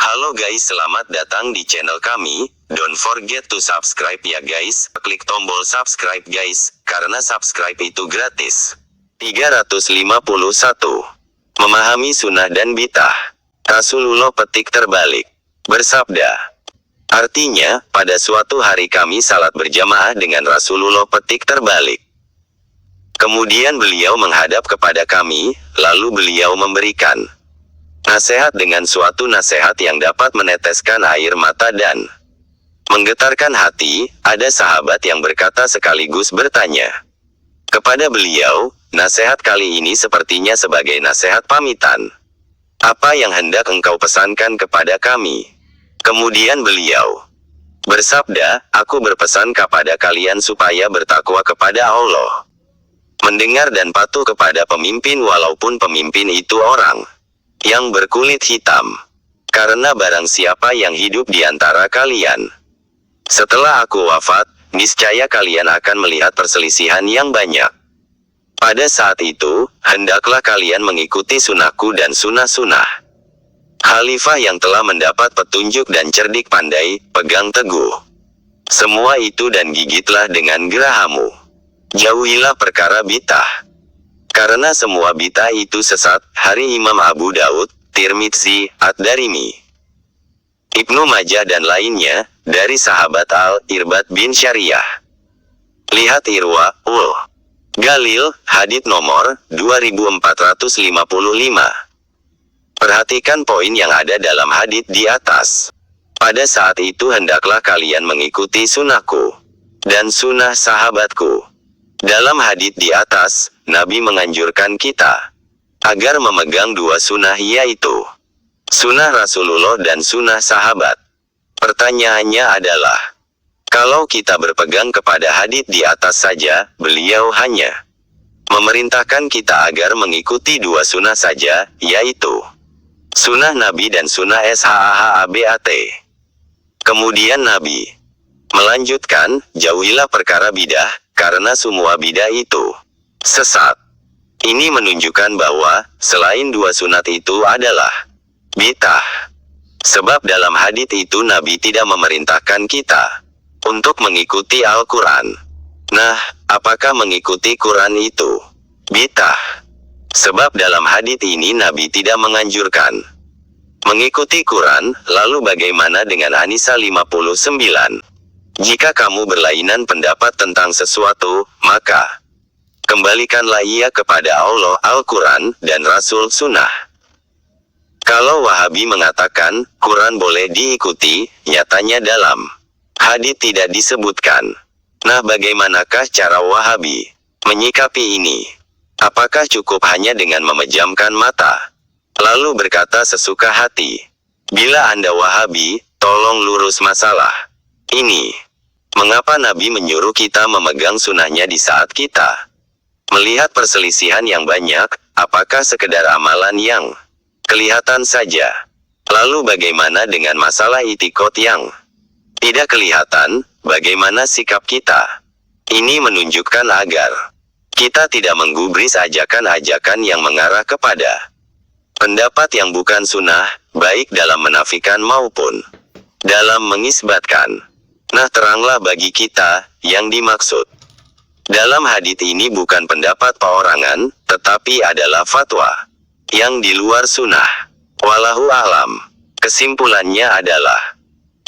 Halo guys, selamat datang di channel kami. Don't forget to subscribe ya guys. Klik tombol subscribe guys, karena subscribe itu gratis. 351. Memahami sunnah dan bid'ah. Rasulullah petik terbalik bersabda. Artinya, pada suatu hari kami salat berjamaah dengan Rasulullah petik terbalik. Kemudian beliau menghadap kepada kami, lalu beliau memberikan nasihat dengan suatu nasihat yang dapat meneteskan air mata dan menggetarkan hati. Ada sahabat yang berkata sekaligus bertanya kepada beliau, nasihat kali ini sepertinya sebagai nasihat pamitan. Apa yang hendak engkau pesankan kepada kami? Kemudian beliau bersabda, aku berpesan kepada kalian supaya bertakwa kepada Allah, mendengar dan patuh kepada pemimpin walaupun pemimpin itu orang yang berkulit hitam. Karena barang siapa yang hidup di antara kalian setelah aku wafat, niscaya kalian akan melihat perselisihan yang banyak. Pada saat itu, hendaklah kalian mengikuti sunnahku dan sunnah-sunnah khalifah yang telah mendapat petunjuk dan cerdik pandai. Pegang teguh semua itu dan gigitlah dengan gerahamu. Jauhilah perkara bid'ah, karena semua bid'ah itu sesat. Hari Imam Abu Daud, Tirmidzi, Ad-Darimi, Ibnu Majah dan lainnya, dari sahabat Al-Irbad bin Syariah. Lihat Irwa ul Galil, hadits nomor 2455. Perhatikan poin yang ada dalam hadits di atas. Pada saat itu hendaklah kalian mengikuti sunnahku dan sunnah sahabatku. Dalam hadits di atas, Nabi menganjurkan kita agar memegang dua sunnah, yaitu sunnah Rasulullah dan sunnah sahabat. Pertanyaannya adalah, kalau kita berpegang kepada hadits di atas saja, beliau hanya memerintahkan kita agar mengikuti dua sunnah saja, yaitu sunnah Nabi dan sunnah Sahabat. Kemudian Nabi melanjutkan, jauhilah perkara bidah, karena semua bidah itu sesat. Ini menunjukkan bahwa selain dua sunat itu adalah bid'ah. Sebab dalam hadits itu Nabi tidak memerintahkan kita untuk mengikuti Al-Quran. Nah, apakah mengikuti Quran itu bid'ah? Sebab dalam hadits ini Nabi tidak menganjurkan mengikuti Quran. Lalu bagaimana dengan An-Nisa 59? Jika kamu berlainan pendapat tentang sesuatu, maka kembalikanlah ia kepada Allah, Al-Quran, dan Rasul Sunnah. Kalau Wahabi mengatakan, Quran boleh diikuti, nyatanya dalam hadits tidak disebutkan. Nah, bagaimanakah cara Wahabi menyikapi ini? Apakah cukup hanya dengan memejamkan mata, lalu berkata sesuka hati? Bila Anda Wahabi, tolong lurus masalah ini. Mengapa Nabi menyuruh kita memegang sunnahnya di saat kita melihat perselisihan yang banyak? Apakah sekedar amalan yang kelihatan saja? Lalu bagaimana dengan masalah itikad yang tidak kelihatan? Bagaimana sikap kita? Ini menunjukkan agar kita tidak menggubris ajakan-ajakan yang mengarah kepada pendapat yang bukan sunnah, baik dalam menafikan maupun dalam mengisbatkan. Nah, teranglah bagi kita yang dimaksud dalam hadits ini bukan pendapat perorangan, tetapi adalah fatwa yang di luar sunnah. Wallahu a'lam. Kesimpulannya adalah,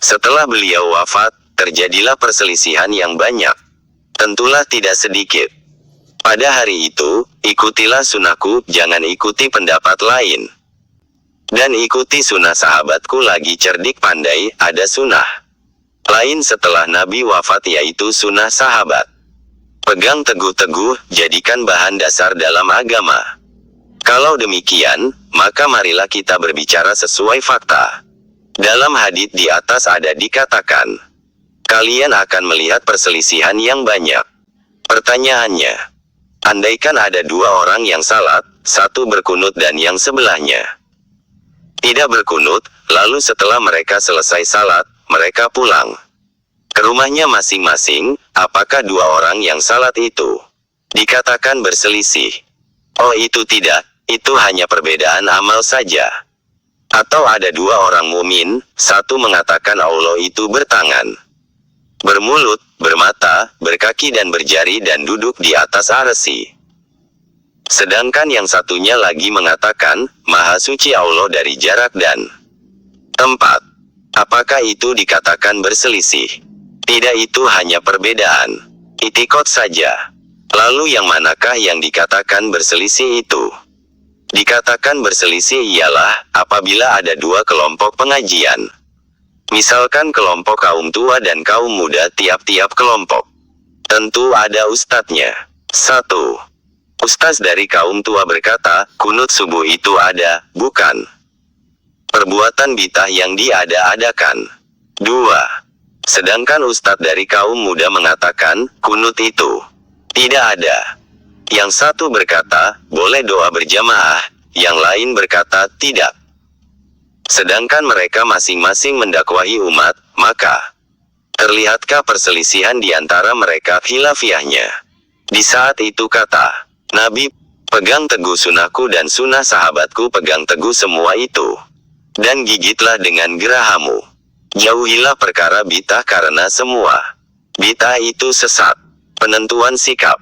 setelah beliau wafat, terjadilah perselisihan yang banyak. Tentulah tidak sedikit. Pada hari itu, ikutilah sunnahku, jangan ikuti pendapat lain. Dan ikuti sunnah sahabatku lagi cerdik pandai. Ada sunnah lain setelah Nabi wafat, yaitu sunnah sahabat. Pegang teguh-teguh, jadikan bahan dasar dalam agama. Kalau demikian, maka marilah kita berbicara sesuai fakta. Dalam hadits di atas ada dikatakan, kalian akan melihat perselisihan yang banyak. Pertanyaannya, andaikan ada dua orang yang salat, satu berkunut dan yang sebelahnya tidak berkunut, lalu setelah mereka selesai salat, mereka pulang ke rumahnya masing-masing, apakah dua orang yang salat itu dikatakan berselisih? Oh, itu tidak, itu hanya perbedaan amal saja. Atau ada dua orang mumin, satu mengatakan Allah itu bertangan, bermulut, bermata, berkaki dan berjari dan duduk di atas arsy. Sedangkan yang satunya lagi mengatakan, Maha Suci Allah dari jarak dan tempat. Apakah itu dikatakan berselisih? Tidak, itu hanya perbedaan itikad saja. Lalu yang manakah yang dikatakan berselisih itu? Dikatakan berselisih ialah apabila ada dua kelompok pengajian. Misalkan kelompok kaum tua dan kaum muda, tiap-tiap kelompok tentu ada ustadznya. 1. Ustaz dari kaum tua berkata, kunut subuh itu ada, bukan perbuatan bid'ah yang diada-adakan. 2. Sedangkan ustadz dari kaum muda mengatakan, kunut itu tidak ada. Yang satu berkata, boleh doa berjamaah, yang lain berkata, tidak. Sedangkan mereka masing-masing mendakwahi umat, maka terlihatkah perselisihan di antara mereka khilafiyahnya? Di saat itu kata Nabi, pegang teguh sunnahku dan sunnah sahabatku, pegang teguh semua itu. Dan gigitlah dengan gerahamu. Jauhilah perkara bid'ah karena semua bid'ah itu sesat. Penentuan sikap.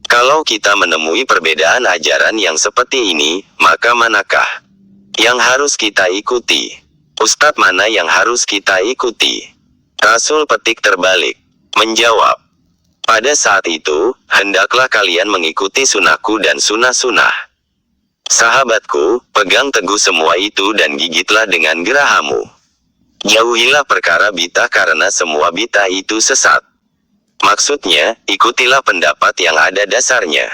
Kalau kita menemui perbedaan ajaran yang seperti ini, maka manakah yang harus kita ikuti? Ustadz mana yang harus kita ikuti? Rasul petik terbalik menjawab, pada saat itu, hendaklah kalian mengikuti sunnahku dan sunnah-sunnah sahabatku, pegang teguh semua itu dan gigitlah dengan gerahamu. Jauhilah perkara bid'ah karena semua bid'ah itu sesat. Maksudnya, ikutilah pendapat yang ada dasarnya.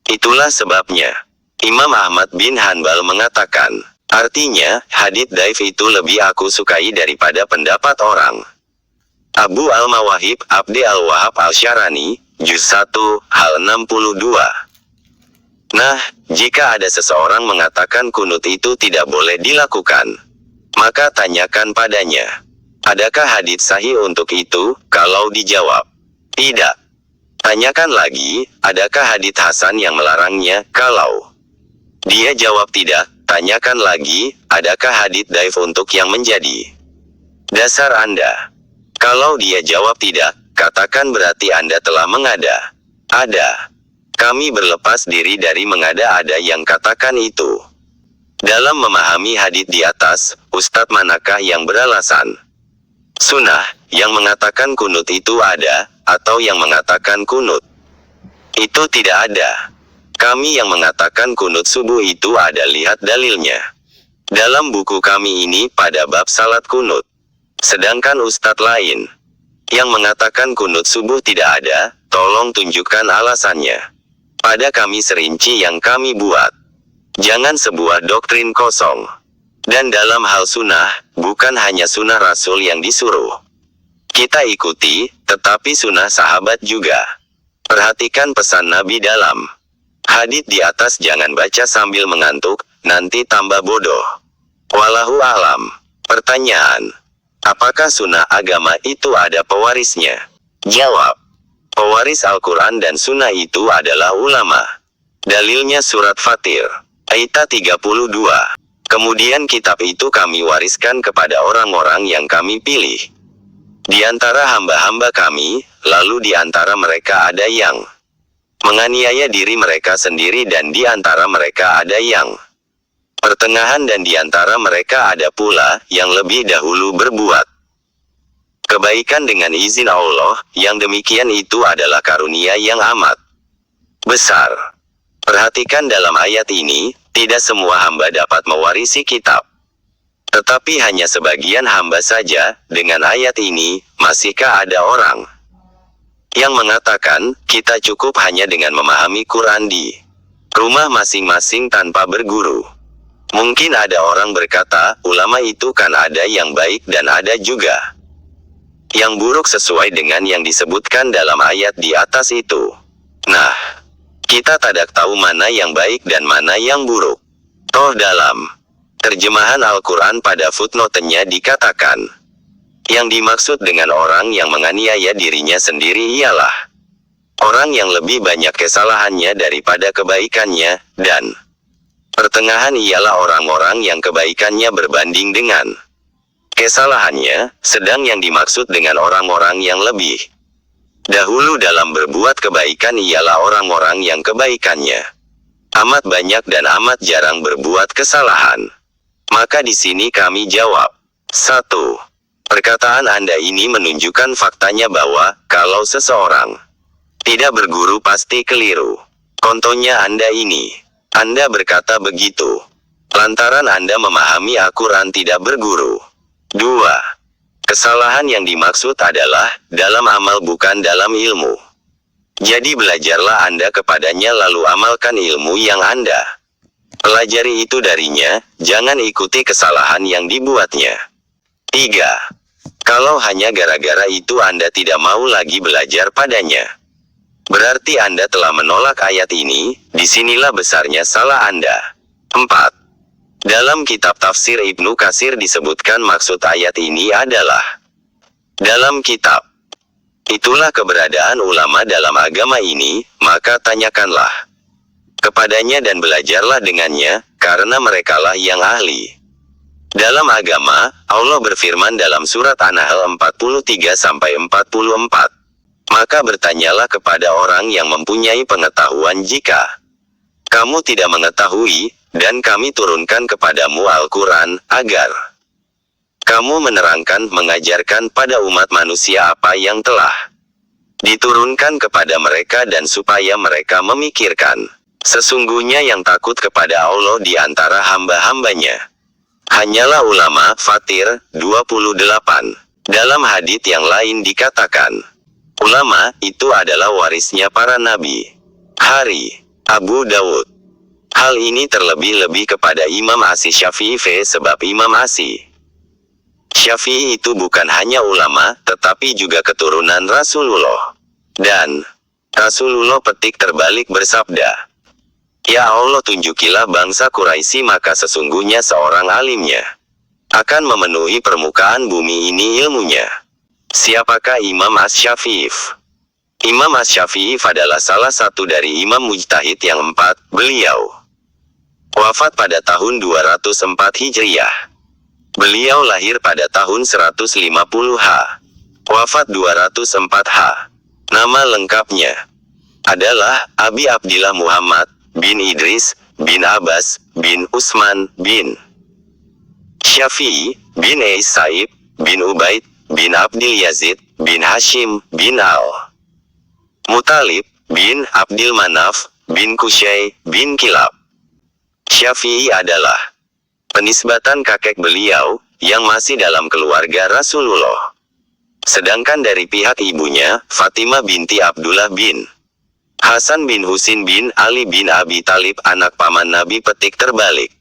Itulah sebabnya Imam Ahmad bin Hanbal mengatakan, artinya, hadits dhaif itu lebih aku sukai daripada pendapat orang. Abu Al-Mawahib, Abdi Al-Wahab Al-Syarani, Juz 1, hal 62. Nah, jika ada seseorang mengatakan kunut itu tidak boleh dilakukan, maka tanyakan padanya, adakah hadits sahih untuk itu? Kalau dijawab tidak, tanyakan lagi, adakah hadits hasan yang melarangnya? Kalau dia jawab tidak, tanyakan lagi, adakah hadits dhaif untuk yang menjadi dasar Anda? Kalau dia jawab tidak, katakan berarti Anda telah mengada. Ada. Kami berlepas diri dari mengada-ada yang katakan itu. Dalam memahami hadits di atas, ustadz manakah yang beralasan sunnah, yang mengatakan kunut itu ada, atau yang mengatakan kunut itu tidak ada? Kami yang mengatakan kunut subuh itu ada, lihat dalilnya dalam buku kami ini pada bab salat kunut. Sedangkan ustadz lain yang mengatakan kunut subuh tidak ada, tolong tunjukkan alasannya pada kami serinci yang kami buat. Jangan sebuah doktrin kosong. Dan dalam hal sunnah, bukan hanya sunnah Rasul yang disuruh kita ikuti, tetapi sunnah sahabat juga. Perhatikan pesan Nabi dalam hadits di atas, jangan baca sambil mengantuk, nanti tambah bodoh. Wallahu alam. Pertanyaan, apakah sunnah agama itu ada pewarisnya? Jawab, pewaris Al-Quran dan sunnah itu adalah ulama. Dalilnya surat Fatir, ayat 32. Kemudian kitab itu kami wariskan kepada orang-orang yang kami pilih di antara hamba-hamba kami, lalu di antara mereka ada yang menganiaya diri mereka sendiri dan di antara mereka ada yang pertengahan dan di antara mereka ada pula yang lebih dahulu berbuat kebaikan dengan izin Allah. Yang demikian itu adalah karunia yang amat besar. Perhatikan dalam ayat ini, tidak semua hamba dapat mewarisi kitab, tetapi hanya sebagian hamba saja. Dengan ayat ini, masihkah ada orang yang mengatakan, kita cukup hanya dengan memahami Quran di rumah masing-masing tanpa berguru? Mungkin ada orang berkata, ulama itu kan ada yang baik dan ada juga yang buruk sesuai dengan yang disebutkan dalam ayat di atas itu. Nah, kita tidak tahu mana yang baik dan mana yang buruk. Toh dalam terjemahan Al-Quran pada footnote-nya dikatakan, yang dimaksud dengan orang yang menganiaya dirinya sendiri ialah orang yang lebih banyak kesalahannya daripada kebaikannya, dan Pertengahan ialah orang-orang yang kebaikannya berbanding dengan kesalahannya, sedang yang dimaksud dengan orang-orang yang lebih dahulu dalam berbuat kebaikan ialah orang-orang yang kebaikannya amat banyak dan amat jarang berbuat kesalahan. Maka di sini kami jawab. 1. Perkataan Anda ini menunjukkan faktanya bahwa, kalau seseorang tidak berguru pasti keliru. Contohnya Anda ini. Anda berkata begitu lantaran Anda memahami Al-Quran tidak berguru. 2. Kesalahan yang dimaksud adalah dalam amal bukan dalam ilmu. Jadi belajarlah Anda kepadanya lalu amalkan ilmu yang Anda pelajari itu darinya, jangan ikuti kesalahan yang dibuatnya. 3. Kalau hanya gara-gara itu Anda tidak mau lagi belajar padanya, berarti Anda telah menolak ayat ini, disinilah besarnya salah Anda. 4. Dalam kitab tafsir Ibnu Katsir disebutkan maksud ayat ini adalah dalam kitab. Itulah keberadaan ulama dalam agama ini, maka tanyakanlah kepadanya dan belajarlah dengannya, karena merekalah yang ahli. Dalam agama, Allah berfirman dalam surat An-Nahl 43-44. Maka bertanyalah kepada orang yang mempunyai pengetahuan jika kamu tidak mengetahui, dan kami turunkan kepadamu Al-Quran, agar kamu menerangkan, mengajarkan pada umat manusia apa yang telah diturunkan kepada mereka dan supaya mereka memikirkan. Sesungguhnya yang takut kepada Allah di antara hamba-hambanya hanyalah ulama. Fatir 28. Dalam hadits yang lain dikatakan, ulama itu adalah warisnya para nabi. Hari Abu Dawud. Hal ini terlebih-lebih kepada Imam Asy-Syafi'i sebab Imam Asy-Syafi'i itu bukan hanya ulama, tetapi juga keturunan Rasulullah. Dan Rasulullah petik terbalik bersabda, ya Allah tunjukilah bangsa Quraisy maka sesungguhnya seorang alimnya akan memenuhi permukaan bumi ini ilmunya. Siapakah Imam Asy-Syafi'i? Imam Asy-Syafi'i adalah salah satu dari imam mujtahid yang 4, beliau wafat pada tahun 204 Hijriah. Beliau lahir pada tahun 150 H. Wafat 204 H. Nama lengkapnya adalah Abi Abdillah Muhammad bin Idris bin Abbas bin Utsman bin Syafi'i bin Saib bin Ubaid bin Abdil Yazid bin Hashim bin Al-Mutalib bin Abdil Manaf bin Qusay bin Kilab. Syafi'i adalah penisbatan kakek beliau, yang masih dalam keluarga Rasulullah. Sedangkan dari pihak ibunya, Fatimah binti Abdullah bin Hasan bin Husin bin Ali bin Abi Talib anak paman Nabi petik terbalik.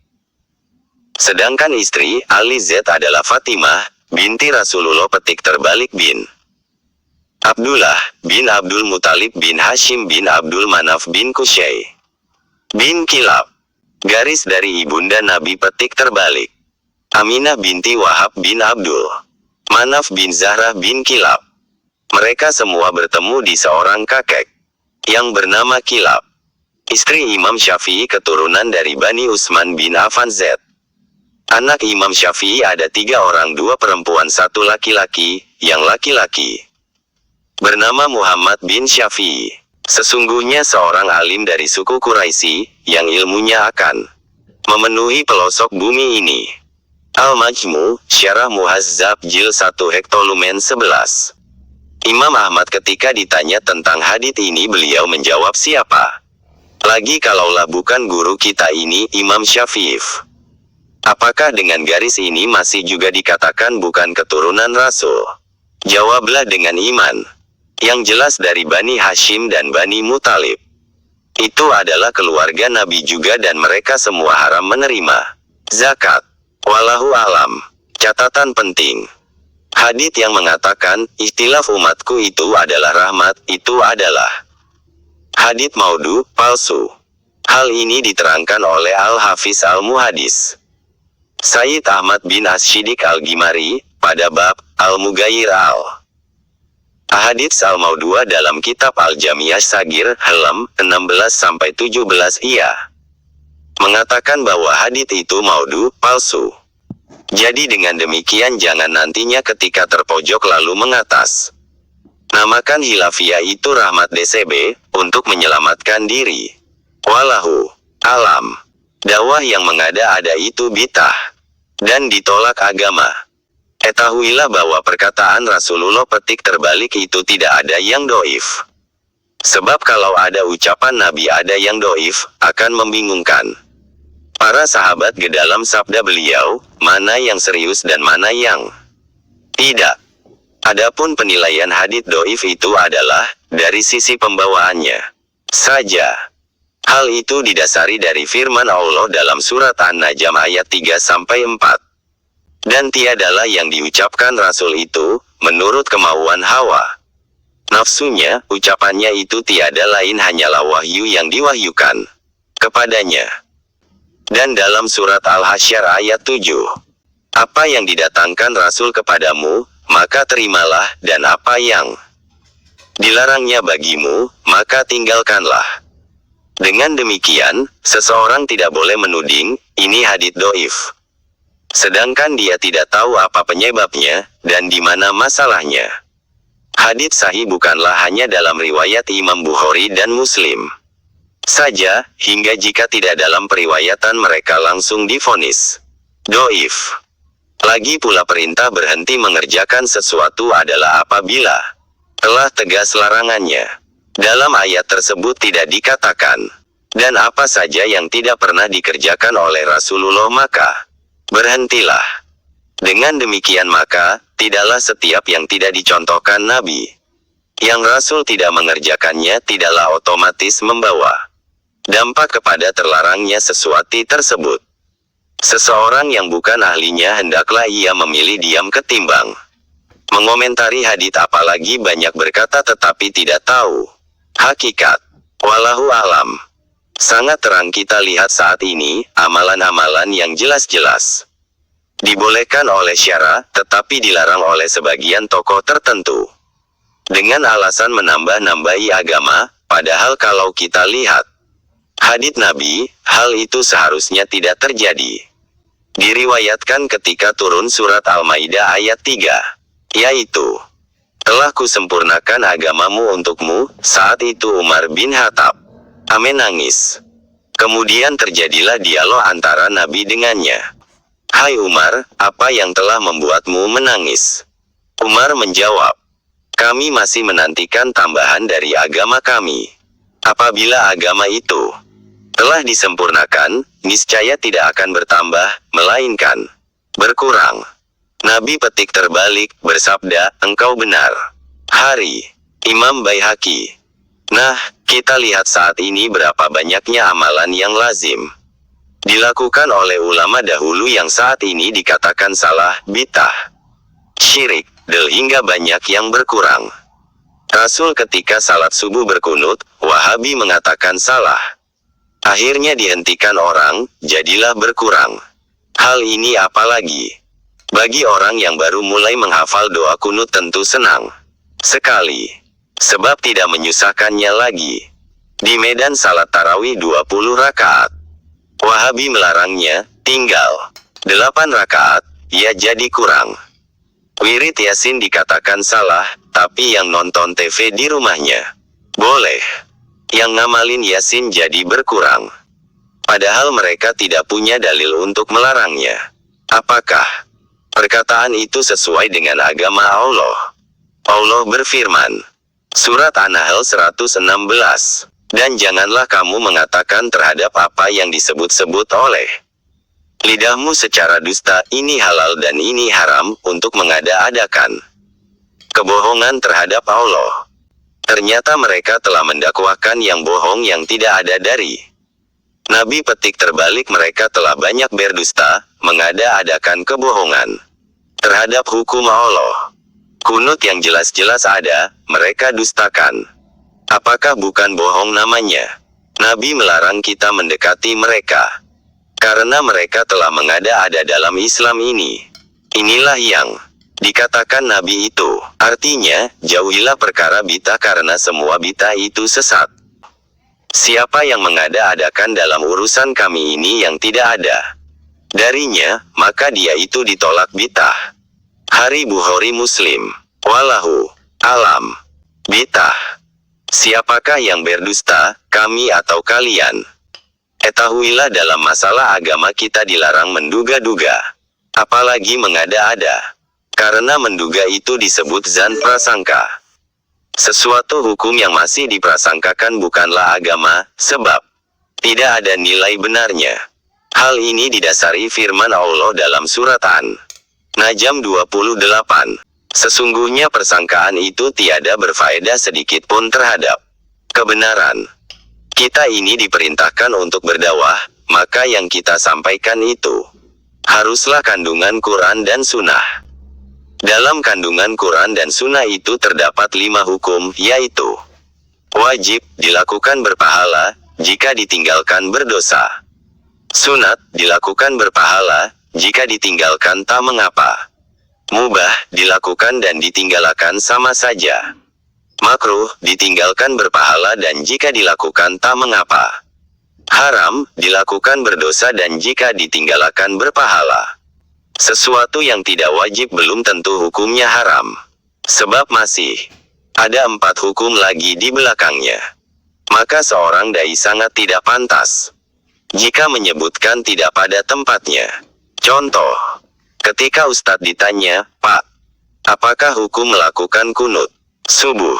Sedangkan istri, Ali Z adalah Fatimah, binti Rasulullah petik terbalik bin Abdullah, bin Abdul Muthalib bin Hashim bin Abdul Manaf bin Qusay bin Kilab. Garis dari ibunda Nabi petik terbalik. Aminah binti Wahab bin Abdul Manaf bin Zahra bin Kilab. Mereka semua bertemu di seorang kakek yang bernama Kilab. Istri Imam Syafi'i keturunan dari Bani Utsman bin Affan Z. Anak Imam Syafi'i ada 3 orang, 2 perempuan 1 laki-laki, yang laki-laki bernama Muhammad bin Syafi'i. Sesungguhnya seorang alim dari suku Quraisy, yang ilmunya akan memenuhi pelosok bumi ini. Al-Majmu, Syarah Muhazzab Jil 1 Hektolumen 11. Imam Ahmad ketika ditanya tentang hadits ini beliau menjawab, siapa lagi kalaulah bukan guru kita ini, Imam Syafi'i. Apakah dengan garis ini masih juga dikatakan bukan keturunan Rasul? Jawablah dengan iman yang jelas dari Bani Hashim dan Bani Muthalib. Itu adalah keluarga Nabi juga dan mereka semua haram menerima zakat. Wallahu alam. Catatan penting. Hadits yang mengatakan, ikhtilaf umatku itu adalah rahmat, itu adalah hadits maudhu, palsu. Hal ini diterangkan oleh Al-Hafiz Al-Muhadis Sayyid Ahmad bin As-Siddiq Al-Ghimari, pada bab Al-Mughayir Al-Ahadits Al-Maudhu'ah dalam kitab Al-Jami' As-Saghir, halaman 16-17. Ia mengatakan bahwa hadits itu maudhu, palsu. Jadi dengan demikian jangan nantinya ketika terpojok lalu mengatas namakan Hilafiyah itu rahmat DCB, untuk menyelamatkan diri. Wallahu alam. Dakwah yang mengada-ada itu bid'ah dan ditolak agama. Ketahuilah bahwa perkataan Rasulullah petik terbalik itu tidak ada yang doif. Sebab kalau ada ucapan Nabi ada yang doif, akan membingungkan para sahabat ke dalam sabda beliau, mana yang serius dan mana yang tidak. Adapun penilaian hadits doif itu adalah dari sisi pembawaannya saja. Hal itu didasari dari firman Allah dalam surat An-Najm ayat 3-4. Dan tiadalah yang diucapkan Rasul itu, menurut kemauan hawa nafsunya, ucapannya itu tiada lain hanyalah wahyu yang diwahyukan kepadanya. Dan dalam surat Al-Hasyr ayat 7, apa yang didatangkan Rasul kepadamu, maka terimalah, dan apa yang dilarangnya bagimu, maka tinggalkanlah. Dengan demikian, seseorang tidak boleh menuding, ini hadits doif, sedangkan dia tidak tahu apa penyebabnya, dan di mana masalahnya. Hadits sahih bukanlah hanya dalam riwayat Imam Bukhari dan Muslim saja, hingga jika tidak dalam periwayatan mereka langsung divonis doif. Lagi pula perintah berhenti mengerjakan sesuatu adalah apabila telah tegas larangannya. Dalam ayat tersebut tidak dikatakan, dan apa saja yang tidak pernah dikerjakan oleh Rasulullah maka berhentilah. Dengan demikian maka, tidaklah setiap yang tidak dicontohkan Nabi, yang Rasul tidak mengerjakannya tidaklah otomatis membawa dampak kepada terlarangnya sesuatu tersebut. Seseorang yang bukan ahlinya hendaklah ia memilih diam ketimbang mengomentari hadits, apalagi banyak berkata tetapi tidak tahu hakikat. Wallahu alam. Sangat terang kita lihat saat ini, amalan-amalan yang jelas-jelas dibolehkan oleh syara, tetapi dilarang oleh sebagian tokoh tertentu dengan alasan menambah-nambahi agama, padahal kalau kita lihat hadits Nabi, hal itu seharusnya tidak terjadi. Diriwayatkan ketika turun surat Al-Maidah ayat 3, yaitu, telah kusempurnakan agamamu untukmu. Saat itu Umar bin Khattab menangis. Kemudian terjadilah dialog antara Nabi dengannya. Hai Umar, apa yang telah membuatmu menangis? Umar menjawab, kami masih menantikan tambahan dari agama kami. Apabila agama itu telah disempurnakan, niscaya tidak akan bertambah, melainkan berkurang. Nabi petik terbalik, bersabda, engkau benar. Hari Imam Baihaqi. Nah, kita lihat saat ini berapa banyaknya amalan yang lazim dilakukan oleh ulama dahulu yang saat ini dikatakan salah, bid'ah, syirik, hingga banyak yang berkurang. Rasul ketika salat subuh berkunut, Wahabi mengatakan salah. Akhirnya dihentikan orang, jadilah berkurang. Hal ini apalagi bagi orang yang baru mulai menghafal doa kunut tentu senang sekali, sebab tidak menyusahkannya lagi. Di medan salat tarawih 20 rakaat, Wahabi melarangnya, tinggal 8 rakaat, ya jadi kurang. Wirid Yasin dikatakan salah, tapi yang nonton TV di rumahnya boleh. Yang ngamalin Yasin jadi berkurang. Padahal mereka tidak punya dalil untuk melarangnya. Apakah perkataan itu sesuai dengan agama Allah? Allah berfirman, surat An-Nahl 116, dan janganlah kamu mengatakan terhadap apa yang disebut-sebut oleh lidahmu secara dusta, ini halal dan ini haram, untuk mengada-adakan kebohongan terhadap Allah. Ternyata mereka telah mendakwakan yang bohong yang tidak ada dari Nabi. Petik terbalik, mereka telah banyak berdusta, mengada-adakan kebohongan terhadap hukum Allah. Kunut yang jelas-jelas ada, mereka dustakan. Apakah bukan bohong namanya? Nabi melarang kita mendekati mereka, karena mereka telah mengada-ada dalam Islam ini. Inilah yang dikatakan Nabi itu, artinya, jauhilah perkara bid'ah karena semua bid'ah itu sesat. Siapa yang mengada-adakan dalam urusan kami ini yang tidak ada darinya, maka dia itu ditolak bitah. Hari Bukhari Muslim. Wallahu alam bitah. Siapakah yang berdusta, kami atau kalian? Ketahuilah dalam masalah agama kita dilarang menduga-duga, apalagi mengada-ada. Karena menduga itu disebut zan prasangka. Sesuatu hukum yang masih diprasangkakan bukanlah agama, sebab tidak ada nilai benarnya. Hal ini didasari firman Allah dalam surat An-Najm 28. Sesungguhnya persangkaan itu tiada berfaedah sedikit pun terhadap kebenaran. Kita ini diperintahkan untuk berdakwah, maka yang kita sampaikan itu haruslah kandungan Quran dan Sunnah. Dalam kandungan Quran dan Sunnah itu terdapat 5 hukum, yaitu wajib, dilakukan berpahala, jika ditinggalkan berdosa. Sunat, dilakukan berpahala, jika ditinggalkan tak mengapa. Mubah, dilakukan dan ditinggalkan sama saja. Makruh, ditinggalkan berpahala dan jika dilakukan tak mengapa. Haram, dilakukan berdosa dan jika ditinggalkan berpahala. Sesuatu yang tidak wajib belum tentu hukumnya haram. Sebab masih ada 4 hukum lagi di belakangnya. Maka seorang dai sangat tidak pantas jika menyebutkan tidak pada tempatnya. Contoh, ketika Ustadz ditanya, "Pak, apakah hukum melakukan kunut subuh?"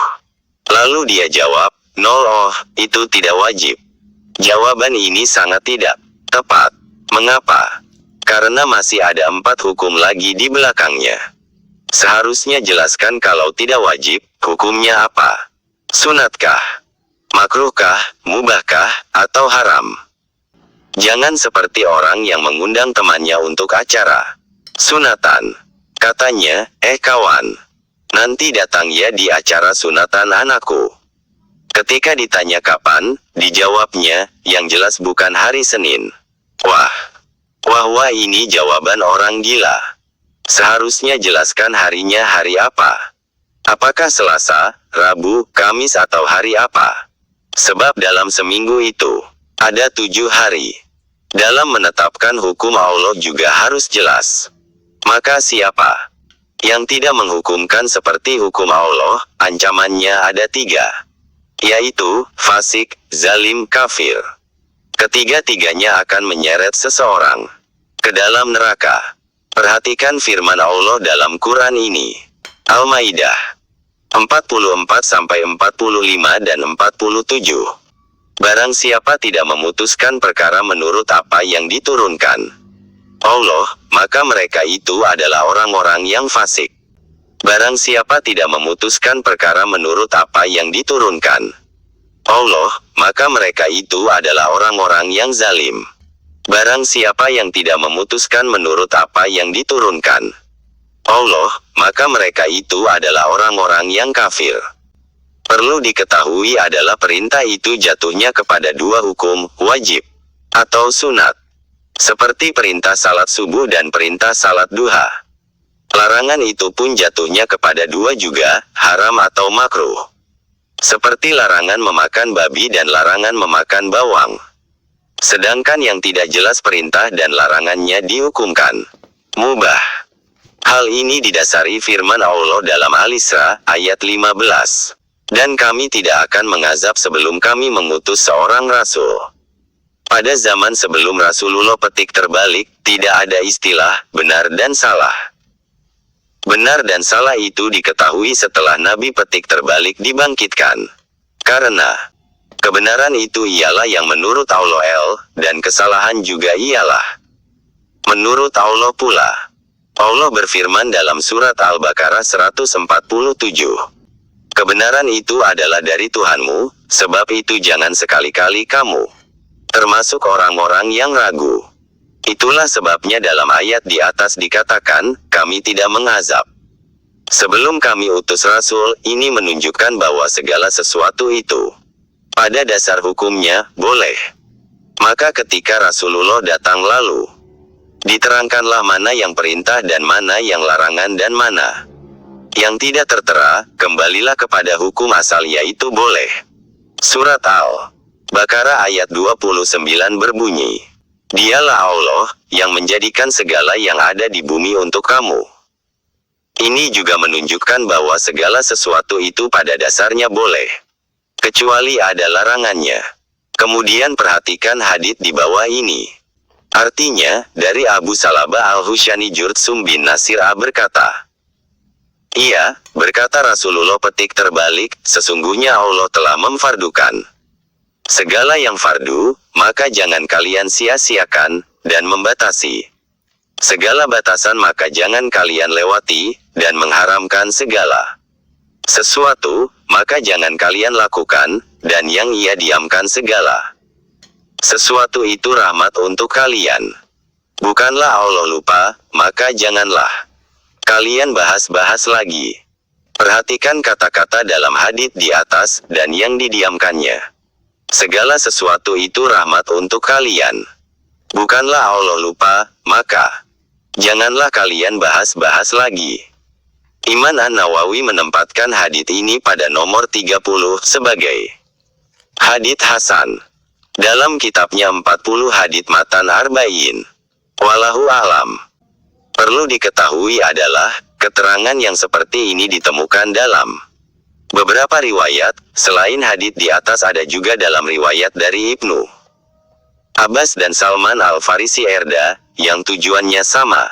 Lalu dia jawab, "Oh, itu tidak wajib." Jawaban ini sangat tidak tepat. Mengapa? Karena masih ada 4 hukum lagi di belakangnya. Seharusnya jelaskan kalau tidak wajib, hukumnya apa? Sunatkah? Makruhkah? Mubahkah? Atau haram? Jangan seperti orang yang mengundang temannya untuk acara sunatan. Katanya, kawan, nanti datang ya di acara sunatan anakku." Ketika ditanya kapan, dijawabnya, yang jelas bukan hari Senin. Wah, ini jawaban orang gila. Seharusnya jelaskan harinya hari apa. Apakah Selasa, Rabu, Kamis atau hari apa? Sebab dalam seminggu itu ada 7 hari. Dalam menetapkan hukum Allah juga harus jelas. Maka siapa yang tidak menghukumkan seperti hukum Allah, ancamannya ada 3. Yaitu, fasik, zalim, kafir. Ketiga-tiganya akan menyeret seseorang ke dalam neraka. Perhatikan firman Allah dalam Quran ini. Al-Maidah 44-45 dan 47. Barang siapa tidak memutuskan perkara menurut apa yang diturunkan Allah, maka mereka itu adalah orang-orang yang fasik. Barang siapa tidak memutuskan perkara menurut apa yang diturunkan Allah, maka mereka itu adalah orang-orang yang zalim. Barang siapa yang tidak memutuskan menurut apa yang diturunkan Allah, maka mereka itu adalah orang-orang yang kafir. Perlu diketahui adalah perintah itu jatuhnya kepada 2 hukum, wajib atau sunat. Seperti perintah salat subuh dan perintah salat duha. Larangan itu pun jatuhnya kepada 2 juga, haram atau makruh. Seperti larangan memakan babi dan larangan memakan bawang. Sedangkan yang tidak jelas perintah dan larangannya dihukumkan mubah. Hal ini didasari firman Allah dalam Al-Isra, ayat 15. Dan kami tidak akan mengazab sebelum kami mengutus seorang rasul. Pada zaman sebelum Rasulullah petik terbalik, tidak ada istilah benar dan salah. Benar dan salah itu diketahui setelah Nabi petik terbalik dibangkitkan. Karena kebenaran itu ialah yang menurut Allah dan kesalahan juga ialah menurut Allah pula. Allah berfirman dalam surat Al-Baqarah 147. Kebenaran itu adalah dari Tuhanmu, sebab itu jangan sekali-kali kamu termasuk orang-orang yang ragu. Itulah sebabnya dalam ayat di atas dikatakan, kami tidak mengazab sebelum kami utus Rasul. Ini menunjukkan bahwa segala sesuatu itu pada dasar hukumnya boleh. Maka ketika Rasulullah datang lalu diterangkanlah mana yang perintah dan mana yang larangan dan mana yang tidak tertera, kembalilah kepada hukum asal yaitu boleh. Surat Baqarah ayat 29 berbunyi, Dialah Allah, yang menjadikan segala yang ada di bumi untuk kamu. Ini juga menunjukkan bahwa segala sesuatu itu pada dasarnya boleh, kecuali ada larangannya. Kemudian perhatikan hadits di bawah ini. Artinya, dari Abu Salabah al-Hushani Jurtsum bin Nasir A berkata, Iya, berkata Rasulullah petik terbalik, sesungguhnya Allah telah memfardukan segala yang fardu, maka jangan kalian sia-siakan, dan membatasi segala batasan maka jangan kalian lewati, dan mengharamkan segala sesuatu, maka jangan kalian lakukan, dan yang ia diamkan segala sesuatu itu rahmat untuk kalian. Bukanlah Allah lupa, maka janganlah kalian bahas-bahas lagi. Perhatikan kata-kata dalam hadits di atas, dan yang didiamkannya. Segala sesuatu itu rahmat untuk kalian. Bukanlah Allah lupa, maka janganlah kalian bahas-bahas lagi. Imam An-Nawawi menempatkan hadits ini pada nomor 30 sebagai hadits hasan dalam kitabnya 40 hadits Matan Arba'in. Wallahu a'lam. Perlu diketahui adalah, keterangan yang seperti ini ditemukan dalam beberapa riwayat, selain hadits di atas ada juga dalam riwayat dari Ibnu Abbas dan Salman Al-Farisi Erda, yang tujuannya sama.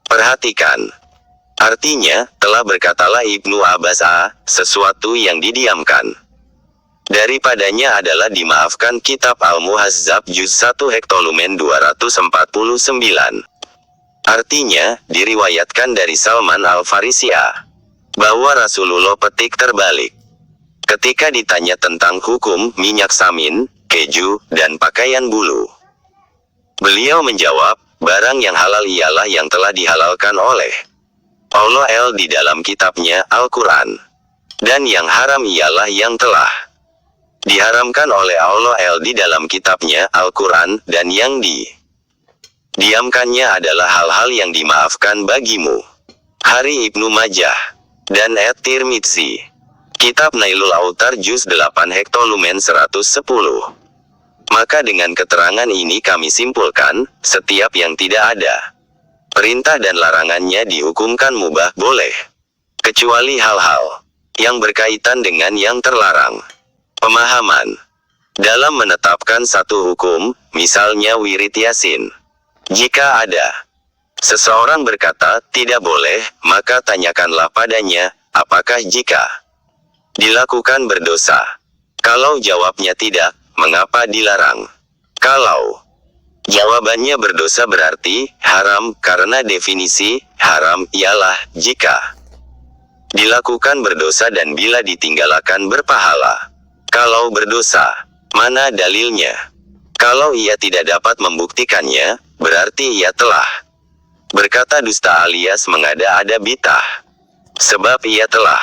Perhatikan. Artinya, telah berkatalah Ibnu Abbas sesuatu yang didiamkan daripadanya adalah dimaafkan kitab Al-Muhazzab Juz 1 Hektolumen 249. Artinya, diriwayatkan dari Salman Al-Farisi bahwa Rasulullah petik terbalik ketika ditanya tentang hukum minyak samin, keju, dan pakaian bulu. Beliau menjawab, barang yang halal ialah yang telah dihalalkan oleh Allah di dalam kitabnya Al-Quran, dan yang haram ialah yang telah diharamkan oleh Allah di dalam kitabnya Al-Quran, dan yang diamkannya adalah hal-hal yang dimaafkan bagimu. Hari Ibnu Majah dan At-Tirmidzi. Kitab Nailul Autar Juz 8 Hektolumen 110. Maka dengan keterangan ini kami simpulkan, setiap yang tidak ada perintah dan larangannya dihukumkan mubah boleh, kecuali hal-hal yang berkaitan dengan yang terlarang. Pemahaman dalam menetapkan satu hukum, misalnya wirid Yasin. Jika ada seseorang berkata, tidak boleh, maka tanyakanlah padanya, apakah jika dilakukan berdosa? Kalau jawabnya tidak, mengapa dilarang? Kalau jawabannya berdosa berarti haram, karena definisi haram ialah jika dilakukan berdosa dan bila ditinggalkan berpahala. Kalau berdosa, mana dalilnya? Kalau ia tidak dapat membuktikannya, berarti ia telah berkata dusta alias mengada-ada bitah. Sebab ia telah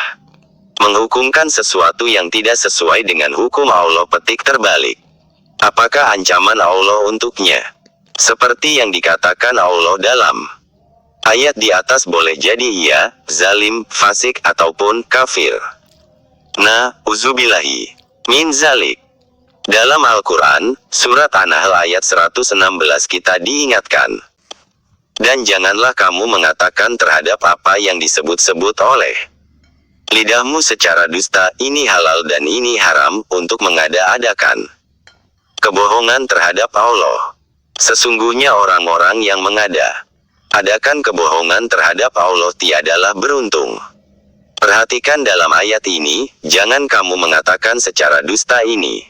menghukumkan sesuatu yang tidak sesuai dengan hukum Allah petik terbalik. Apakah ancaman Allah untuknya? Seperti yang dikatakan Allah dalam ayat di atas boleh jadi ia, zalim, fasik, ataupun kafir. Nah, uzubillahi min zalik. Dalam Al-Quran, surat An-Nahl ayat 116 kita diingatkan. Dan janganlah kamu mengatakan terhadap apa yang disebut-sebut oleh lidahmu secara dusta, ini halal dan ini haram, untuk mengada-adakan kebohongan terhadap Allah. Sesungguhnya orang-orang yang mengada-adakan kebohongan terhadap Allah tiadalah beruntung. Perhatikan dalam ayat ini, jangan kamu mengatakan secara dusta ini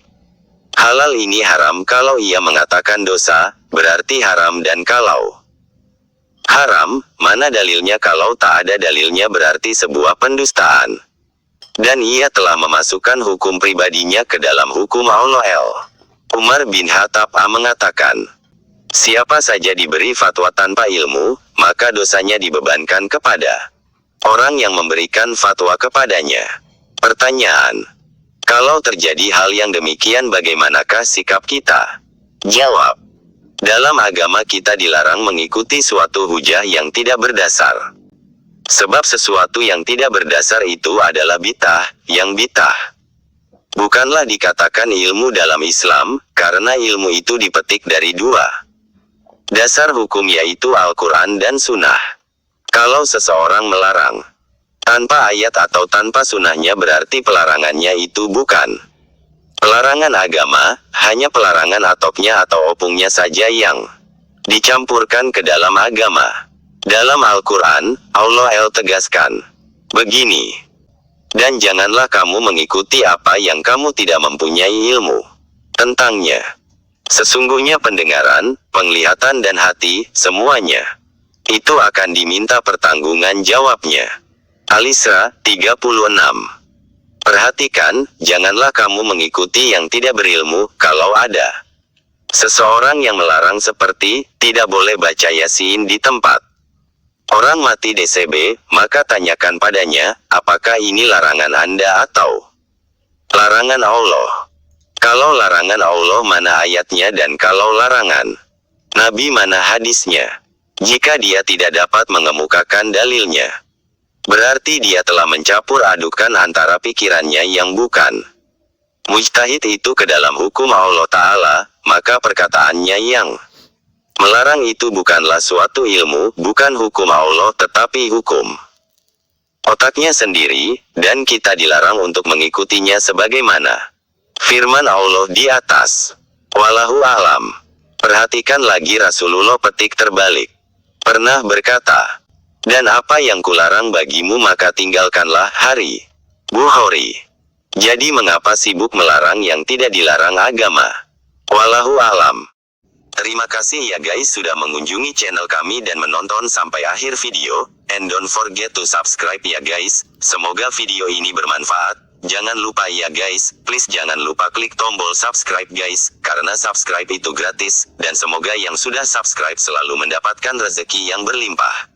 halal ini haram. Kalau ia mengatakan dosa, berarti haram, dan kalau haram, mana dalilnya? Kalau tak ada dalilnya berarti sebuah pendustaan. Dan ia telah memasukkan hukum pribadinya ke dalam hukum Allah. Umar bin Khattab mengatakan, siapa saja diberi fatwa tanpa ilmu, maka dosanya dibebankan kepada orang yang memberikan fatwa kepadanya. Pertanyaan: kalau terjadi hal yang demikian, bagaimanakah sikap kita? Jawab: dalam agama kita dilarang mengikuti suatu hujah yang tidak berdasar. Sebab sesuatu yang tidak berdasar itu adalah bid'ah, yang bid'ah Bukanlah dikatakan ilmu dalam Islam, karena ilmu itu dipetik dari dua dasar hukum yaitu Al-Quran dan Sunnah. Kalau seseorang melarang tanpa ayat atau tanpa sunnahnya berarti pelarangannya itu bukan pelarangan agama, hanya pelarangan atopnya atau opungnya saja yang dicampurkan ke dalam agama. Dalam Al-Quran, Allah tegaskan begini, dan janganlah kamu mengikuti apa yang kamu tidak mempunyai ilmu tentangnya. Sesungguhnya pendengaran, penglihatan dan hati, semuanya itu akan diminta pertanggungan jawabnya. Al-Isra 36. Perhatikan, janganlah kamu mengikuti yang tidak berilmu. Kalau ada seseorang yang melarang seperti, tidak boleh baca Yasin di tempat orang mati DCB, maka tanyakan padanya, apakah ini larangan Anda atau larangan Allah? Kalau larangan Allah mana ayatnya dan kalau larangan Nabi mana hadisnya? Jika dia tidak dapat mengemukakan dalilnya, berarti dia telah mencampur adukan antara pikirannya yang bukan mujtahid itu ke dalam hukum Allah Ta'ala, maka perkataannya yang melarang itu bukanlah suatu ilmu, bukan hukum Allah tetapi hukum otaknya sendiri, dan kita dilarang untuk mengikutinya sebagaimana firman Allah di atas. Wallahu alam. Perhatikan lagi Rasulullah petik terbalik pernah berkata, dan apa yang kularang bagimu maka tinggalkanlah. Hari Bukhari. Jadi mengapa sibuk melarang yang tidak dilarang agama? Wallahu alam. Terima kasih ya guys sudah mengunjungi channel kami dan menonton sampai akhir video, and don't forget to subscribe ya guys. Semoga video ini bermanfaat. Jangan lupa ya guys, please jangan lupa klik tombol subscribe guys, karena subscribe itu gratis, dan semoga yang sudah subscribe selalu mendapatkan rezeki yang berlimpah.